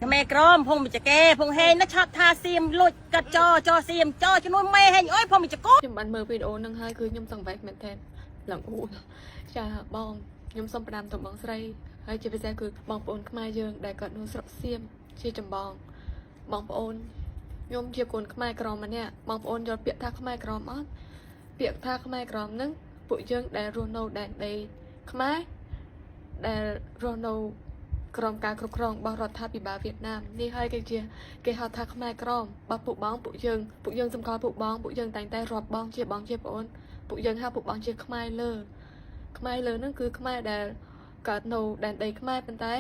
แม่กรอมพงมิจะแก่พงเฮนนัชชาทาเสียมลุดกระจอเสียมจอจนวนแม่เฮนโอ้ยพงมิจะโก้ខ្ញុំបានមើលវីដេអូនឹងហើយគឺខ្ញុំសង្វេគមែនទែនឡើងអ៊ូចាបងខ្ញុំសូមផ្ដាំទៅបងស្រីហើយជាពិសេសគឺបងប្អូនខ្មែរយើងដែលគាត់នៅស្រុកសៀមជាចម្បងបងប្អូនខ្ញុំជាកូនខ្មែរក្រមម្នាក់បងប្អូនយល់ពាក្យថាខ្មែរក្រមអត់ពាក្យថាខ្មែរក្រមហ្នឹងពួកយើងដែលរស់នៅដែនដីខ្មែរដែលរស់នៅក្រមការគ្រប់គ្រងរបស់រដ្ឋាភិបាលវៀតណាមនេះហើយគេហៅថាខ្មែរក្រមរបស់ពួកយើងសម្គាល់ពួកយើងតែងតែរាប់បងជាបងជាប្អូនពួកយើងហៅពួកបងជាខ្មែរលើហ្នឹងគឺខ្មែរដែលកើតនៅដែនដីខ្មែរប៉ុន្តែ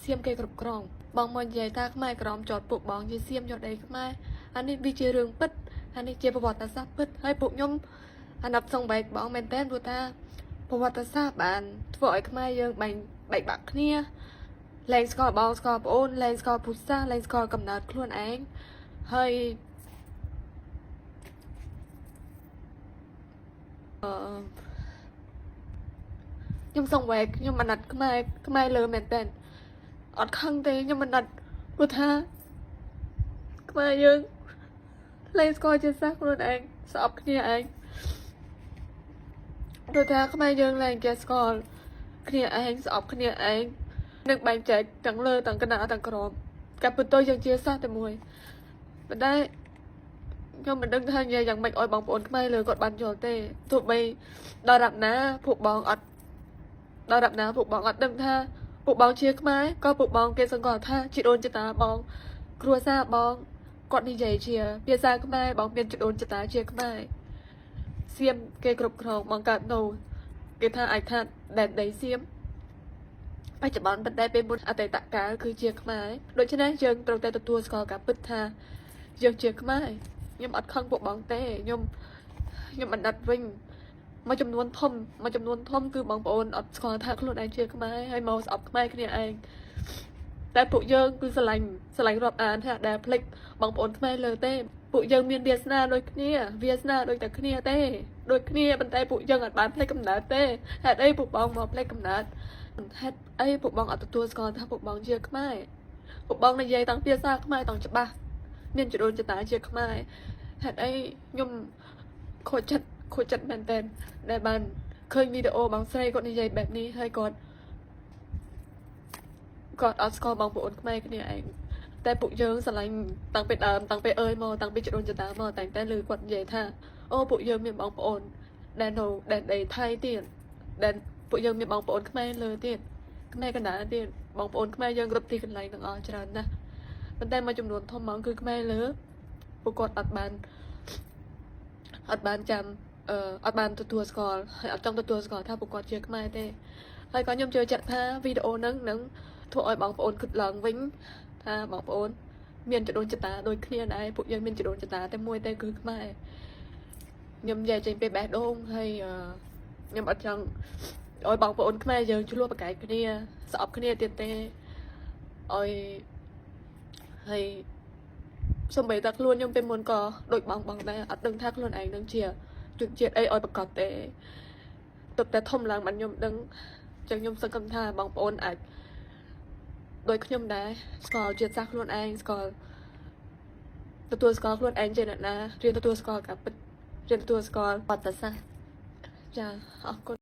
សៀមគេគ្រប់គ្រងបងមកនិយាយថាខ្មែរក្រមចោតពួកបងជាសៀមយកដីខ្មែរអានេះវាជារឿងពិតអានេះជាប្រវត្តិសាស្ត្រពិតហើយពួកខ្ញុំអាណិតសង្វេគបងមែនតើព្រោះថាប្រវត្តិសាស្ត្របានធ្វើឲ្យខ្មែរយើងបែកបាក់គ្នាលែងស្គាល់បងស្គាល់ប្អូនលែងស្គាល់ពុទ្ធសាសន៍លែងស្គាល់កំណើតខ្លួនឯងហើយខ្ញុំសង្វេគខ្ញុំអាណិតខ្មែរលើមែនតើអត់ខឹងទេខ្ញុំអាណិតព្រោះថាខ្មែរយើងលែងស្គាល់ជាតិសាសន៍ខ្លួនឯងស្អប់គ្នាឯងព្រោះថាខ្មែរយើងលែងចេះស្គាល់គ្នាឯងស្អប់គ្នាឯងនឹងបែងចែកទាំងលើទាំងកណ្ដាលទាំងក្រមកាពិតទៅយើងជាសាសតែមួយប៉ុន្តែខ្ញុំមិនដឹងថានិយាយយ៉ាងម៉េចឲ្យបងប្អូនខ្មែរលើគាត់បានយល់ទេទោះបីដល់រាប់ណាពួកបងអត់ដឹងថាពួកបងជាខ្មែរក៏ពួកបងគេសង្កល់ថាជីដូនចតាបងគ្រួសារបងគាត់និយាយជាភាសាខ្មែរបងមានជីដូនចតាជាខ្មែរសៀមគេគ្រប់គ្រងបងកើតនៅគេថាអាចថាដែនដីសៀមបច្ចុប្បន្នប៉ុន្តែពេលមុនអតីតកាលគឺជាខ្មែរដូច្នេះយើងត្រូវតែទទួលស្គាល់ការពិតថាយើងជាខ្មែរខ្ញុំអត់ខឹងពួកបងទេខ្ញុំអាណិតវិញមួយចំនួនធំគឺបងប្អូនអត់ស្គាល់ថាខ្លួនឯងជាខ្មែរហើយមកស្អប់ខ្មែរគ្នាឯងតែពួកយើងគឺស្រឡាញ់រាប់អានថាដែលផ្លិចបងប្អូនខ្មែរលើទេពួកយើងមានវាសនាដូចគ្នាដូចតែគ្នាទេដូចគ្នាប៉ុន្តែពួកយើងអត់បានផ្លេចកំណើតទេហេតុអីពួកបងមកផ្លេចកំណើតហេតុអីពួកបងអត់ទទួលស្គាល់ថាពួកបងជាខ្មែរពួកបងនិយាយតាំងភាសាខ្មែរតាំងច្បាស់មានចដូនចតាជាខ្មែរហេតុអីខ្ញុំខូចចិត្តមែនតើដែលបានឃើញវីដេអូបងស្រីគាត់និយាយបែបនេះហើយគាត់អត់ស្គាល់បងប្អូនខ្មែរគ្នាឯងតែពួកយើងស្រឡាញ់តាំងពីដើមតាំងពីមកតាំងពីចដូនចតាមកតែលើគាត់និយាយថាអូពួកយើងមានបងប្អូនដែលនៅដែនដីថៃទៀតដែលពួកយើងមានបងប្អូនខ្មែរលើទៀតខ្មែរកណ្ដាលទៀតបងប្អូនខ្មែរយើងគ្រប់ទីកន្លែងទាំងអស់ច្រើនណាស់ប៉ុន្តែមួយចំនួនធំហ្មងគឺខ្មែរលើពួកគាត់អត់បានចាំអត់បានទទួលស្គាល់ហើយអត់ចង់ទទួលស្គាល់ថាពួកគាត់ជាខ្មែរទេហើយក៏ខ្ញុំជឿជាក់ថាវីដេអូហ្នឹងនឹងធ្វើឲ្យបងប្អូនគិតឡើងវិញថាបងប្អូនមានចដូនចតាដូចគ្នាដែរពួកយើងមានចដូនចតាតែមួយតែគឺខ្មែរខ្ញុំនិយាយចេញពីបេះដូងហើយខ្ញុំអត់ចង់ឲ្យបងប្អូនខ្មែរយើងឆ្លោះប្រកែកគ្នាស្អប់គ្នាទៀតទេឲ្យហើយសំបីតែខ្លួនខ្ញុំពេលមុនក៏ដូចបងដែរអត់ដឹងថាខ្លួនឯងនឹងជាជនជាតិអីឲ្យប្រកាសទេទើបតែធំឡើងបានខ្ញុំដឹងចឹងខ្ញុំសង្ឃឹមថាបងប្អូនអាចដោយខ្ញុំដែរស្គាល់ជាតិសាសន៍ខ្លួនឯងទទួលស្គាល់ខ្លួនឯងជាអ្នកណារៀនទទួលស្គាល់ការពិតរៀនទទួលស្គាល់បទសាសន៍ចាអរគុណ